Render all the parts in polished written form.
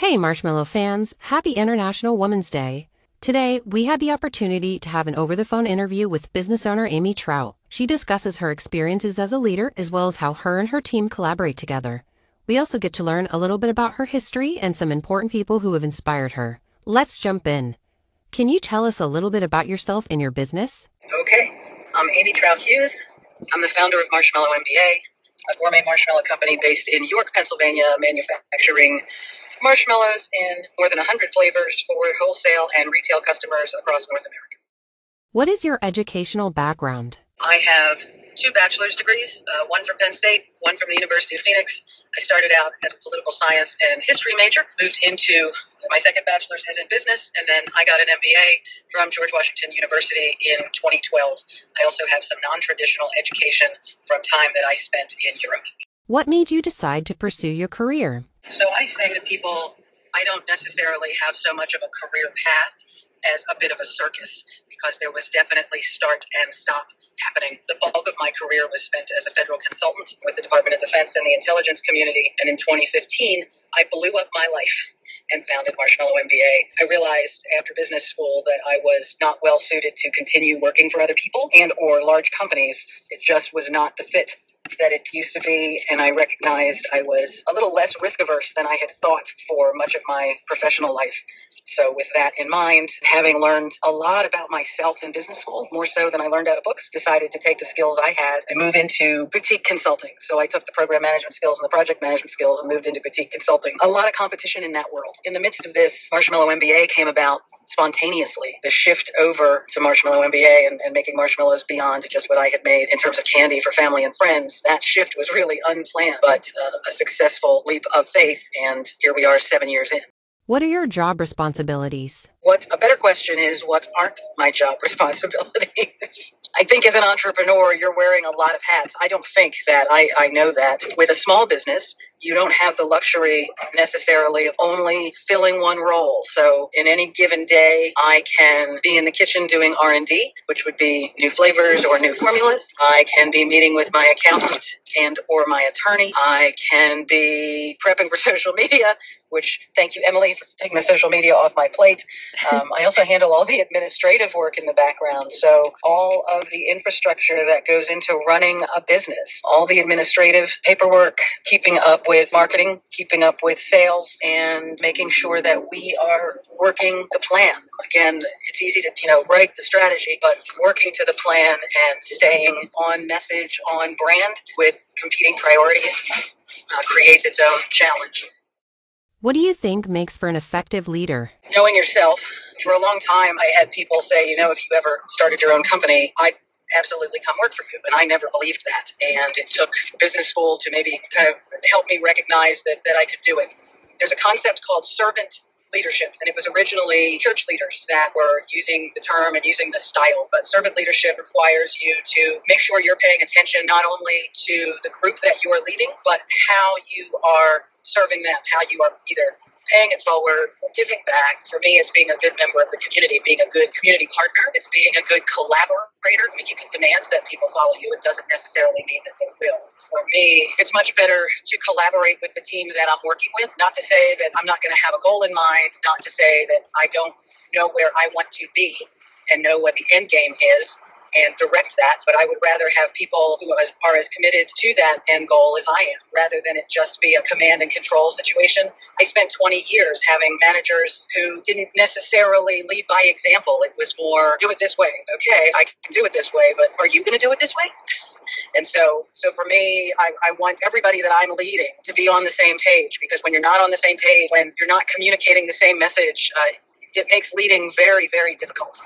Hey, Marshmallow fans, happy International Women's Day. Today, we had the opportunity to have an over-the-phone interview with business owner Amy Trout. She discusses her experiences as a leader as well as how her and her team collaborate together. We also get to learn a little bit about her history and some important people who have inspired her. Let's jump in. Can you tell us a little bit about yourself and your business? Okay, I'm Amy Trout Hughes. I'm the founder of Marshmallow MBA, a gourmet marshmallow company based in York, Pennsylvania, manufacturing marshmallows in more than 100 flavors for wholesale and retail customers across North America. What is your educational background? I have two bachelor's degrees, one from Penn State, one from the University of Phoenix. I started out as a political science and history major, moved into my second bachelor's is in business, and then I got an MBA from George Washington University in 2012. I also have some non-traditional education from time that I spent in Europe. What made you decide to pursue your career? So I say to people, I don't necessarily have so much of a career path as a bit of a circus, because there was definitely start and stop happening. The bulk of my career was spent as a federal consultant with the Department of Defense and the intelligence community. And in 2015, I blew up my life and founded Marshmallow MBA. I realized after business school that I was not well suited to continue working for other people and or large companies. It just was not the fit that it used to be, and I recognized I was a little less risk averse than I had thought for much of my professional life. So with that in mind, having learned a lot about myself in business school, more so than I learned out of books, decided to take the skills I had and move into boutique consulting. So I took the program management skills and the project management skills and moved into boutique consulting. A lot of competition in that world. In the midst of this, Marshmallow MBA came about spontaneously. The shift over to Marshmallow MBA and making marshmallows beyond just what I had made in terms of candy for family and friends, that shift was really unplanned, but a successful leap of faith. And here we are 7 years in. What are your job responsibilities? What a better question is, what aren't my job responsibilities? I think as an entrepreneur, you're wearing a lot of hats. I don't think that I know that. With a small business, you don't have the luxury necessarily of only filling one role. So in any given day, I can be in the kitchen doing R&D, which would be new flavors or new formulas. I can be meeting with my accountant and or my attorney. I can be prepping for social media, which thank you, Emily, for taking the social media off my plate. I also handle all the administrative work in the background. So all of the infrastructure that goes into running a business, all the administrative paperwork, keeping up with marketing, keeping up with sales, and making sure that we are working the plan. Again, it's easy to, write the strategy, but working to the plan and staying on message, on brand with competing priorities creates its own challenge. What do you think makes for an effective leader? Knowing yourself. For a long time, I had people say, if you ever started your own company, I'd absolutely come work for you. And I never believed that. And it took business school to maybe kind of help me recognize that I could do it. There's a concept called servant leadership, and it was originally church leaders that were using the term and using the style. But servant leadership requires you to make sure you're paying attention not only to the group that you are leading, but how you are serving them, how you are either paying it forward or giving back. For me, it's being a good member of the community, being a good community partner. It's being a good collaborator. I mean, you can demand that people follow you. It doesn't necessarily mean that they will. For me, it's much better to collaborate with the team that I'm working with. Not to say that I'm not going to have a goal in mind, not to say that I don't know where I want to be and know what the end game is and direct that, but I would rather have people who are as committed to that end goal as I am, rather than it just be a command and control situation. I spent 20 years having managers who didn't necessarily lead by example. It was more, do it this way. Okay, I can do it this way, but are you going to do it this way? And so for me, I want everybody that I'm leading to be on the same page, because when you're not on the same page, when you're not communicating the same message, it makes leading very, very difficult.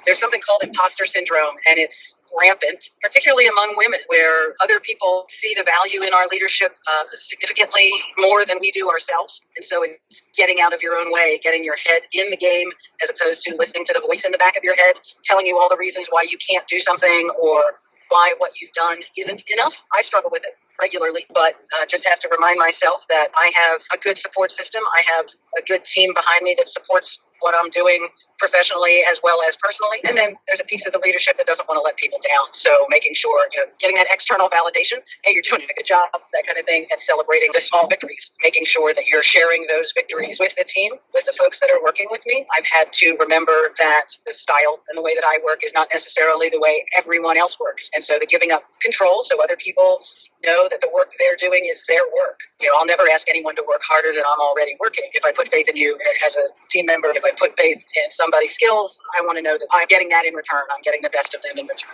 There's something called imposter syndrome, and it's rampant, particularly among women, where other people see the value in our leadership significantly more than we do ourselves. And so it's getting out of your own way, getting your head in the game, as opposed to listening to the voice in the back of your head, telling you all the reasons why you can't do something or why what you've done isn't enough. I struggle with it regularly, but just have to remind myself that I have a good support system. I have a good team behind me that supports what I'm doing professionally as well as personally. And then there's a piece of the leadership that doesn't want to let people down. So making sure, getting that external validation, hey, you're doing a good job, that kind of thing, and celebrating the small victories, making sure that you're sharing those victories with the team, with the folks that are working with me. I've had to remember that the style and the way that I work is not necessarily the way everyone else works. And so the giving up control so other people know that the work they're doing is their work. I'll never ask anyone to work harder than I'm already working. If I put faith in you as a team member, if I put faith in somebody's skills, I want to know that I'm getting that in return. I'm getting the best of them in return.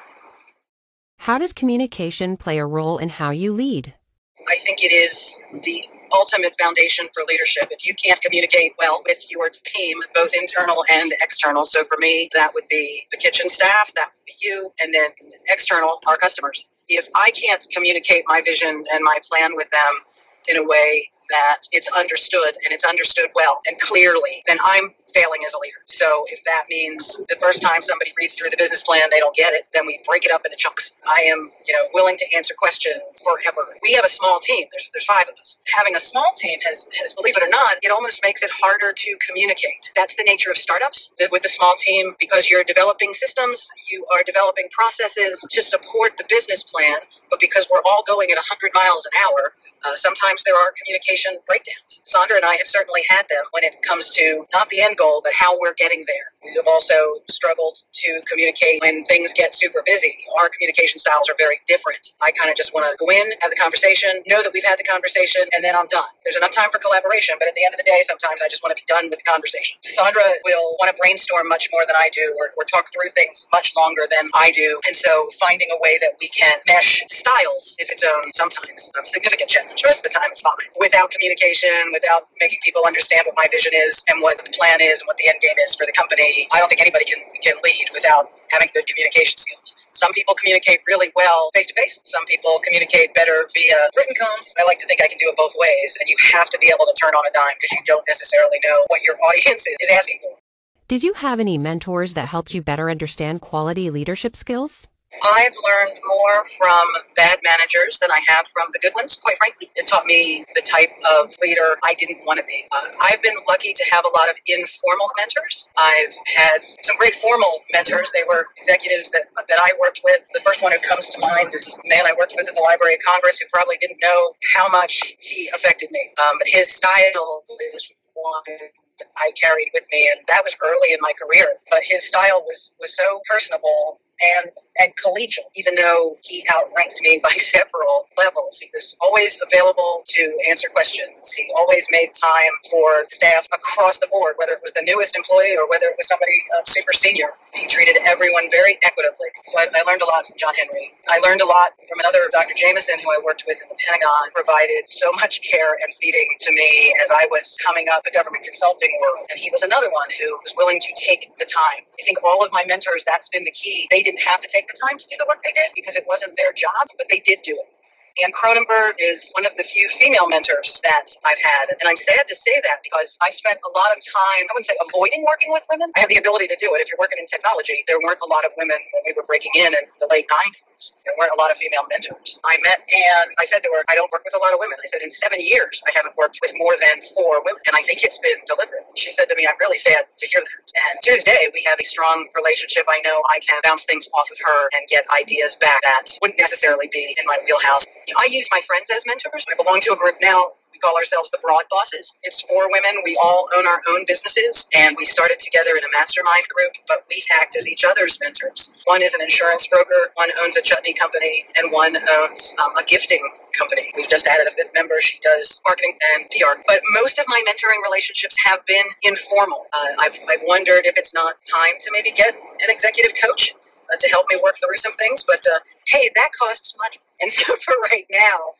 How does communication play a role in how you lead? I think it is the ultimate foundation for leadership. If you can't communicate well with your team, both internal and external, so for me, that would be the kitchen staff, that would be you, and then external, our customers. If I can't communicate my vision and my plan with them in a way that it's understood and it's understood well and clearly, then I'm failing as a leader. So if that means the first time somebody reads through the business plan, they don't get it, then we break it up into chunks. I am, willing to answer questions forever. We have a small team. There's 5 of us. Having a small team has, believe it or not, it almost makes it harder to communicate. That's the nature of startups with the small team, because you're developing systems, you are developing processes to support the business plan, but because we're all going at 100 miles an hour, sometimes there are communication breakdowns. Sandra and I have certainly had them when it comes to not the end goal, but how we're getting there. We have also struggled to communicate when things get super busy. Our communication styles are very different. I kind of just want to go in, have the conversation, know that we've had the conversation, and then I'm done. There's enough time for collaboration, but at the end of the day, sometimes I just want to be done with the conversation. Sandra will want to brainstorm much more than I do, or talk through things much longer than I do. And so finding a way that we can mesh styles is its own, sometimes, significant challenge. The rest of the time, it's fine. Without communication, without making people understand what my vision is and what the plan is and what the end game is for the company, I don't think anybody can lead without having good communication skills. Some people communicate really well face-to-face. Some people communicate better via written comms. I like to think I can do it both ways, and you have to be able to turn on a dime because you don't necessarily know what your audience is asking for. Did you have any mentors that helped you better understand quality leadership skills? I've learned more from bad managers than I have from the good ones, quite frankly. It taught me the type of leader I didn't want to be. I've been lucky to have a lot of informal mentors. I've had some great formal mentors. They were executives that I worked with. The first one who comes to mind is a man I worked with at the Library of Congress who probably didn't know how much he affected me. But his style was one I carried with me, and that was early in my career. But his style was so personable and collegial, even though he outranked me by several levels. He was always available to answer questions. He always made time for staff across the board, whether it was the newest employee or whether it was somebody super senior. He treated everyone very equitably. So I learned a lot from John Henry. I learned a lot from another Dr. Jameson, who I worked with in the Pentagon, provided so much care and feeding to me as I was coming up the government consulting world. And he was another one who was willing to take the time. I think all of my mentors, that's been the key. They didn't have to take the time to do the work they did because it wasn't their job, but they did do it. Anne Cronenberg is one of the few female mentors that I've had. And I'm sad to say that because I spent a lot of time, I wouldn't say avoiding working with women. I had the ability to do it. If you're working in technology, there weren't a lot of women when we were breaking in the late 90s. There weren't a lot of female mentors. I met Anne. I said to her, I don't work with a lot of women. I said, in 7 years, I haven't worked with more than 4 women. And I think it's been deliberate. She said to me, I'm really sad to hear that. And to this day, we have a strong relationship. I know I can bounce things off of her and get ideas back that wouldn't necessarily be in my wheelhouse. I use my friends as mentors. I belong to a group now. We call ourselves the Broad Bosses. It's 4 women. We all own our own businesses, and we started together in a mastermind group, but we act as each other's mentors. One is an insurance broker, one owns a chutney company, and one owns a gifting company. We've just added a 5th member. She does marketing and PR. But most of my mentoring relationships have been informal. I've wondered if it's not time to maybe get an executive coach to help me work through some things, but hey, that costs money. And so for right now,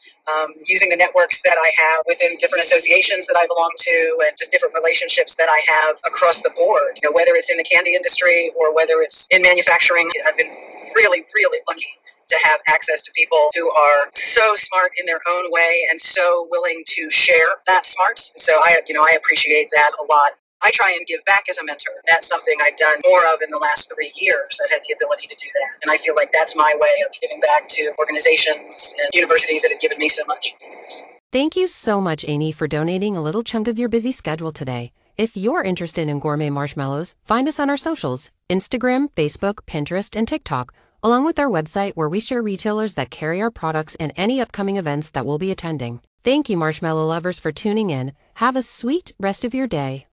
using the networks that I have within different associations that I belong to and just different relationships that I have across the board, whether it's in the candy industry or whether it's in manufacturing, I've been really, really lucky to have access to people who are so smart in their own way and so willing to share that smarts. So I appreciate that a lot. I try and give back as a mentor. That's something I've done more of in the last 3 years. I've had the ability to do that. And I feel like that's my way of giving back to organizations and universities that have given me so much. Thank you so much, Amy, for donating a little chunk of your busy schedule today. If you're interested in gourmet marshmallows, find us on our socials, Instagram, Facebook, Pinterest, and TikTok, along with our website where we share retailers that carry our products and any upcoming events that we'll be attending. Thank you, marshmallow lovers, for tuning in. Have a sweet rest of your day.